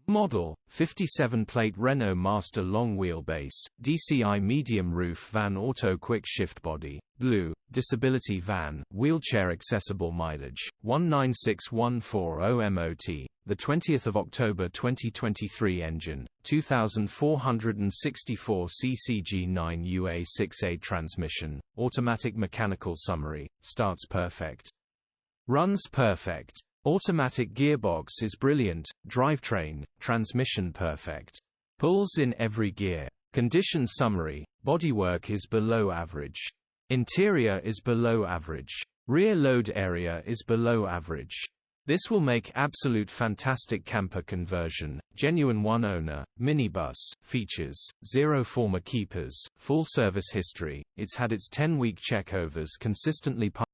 Model, 57-plate Renault Master long wheelbase, DCI medium roof van auto quick shift body, blue, disability van, wheelchair accessible mileage, 196140 MOT, the 20th of October 2023 engine, 2464 cc G9 UA6A transmission, automatic mechanical summary, starts perfect. Runs perfect. Automatic gearbox is brilliant, drivetrain, transmission perfect. Pulls in every gear. Condition summary, bodywork is below average. Interior is below average. Rear load area is below average. This will make absolute fantastic camper conversion, genuine one owner, minibus, features, 0 former keepers, full service history, it's had its 10-week checkovers consistently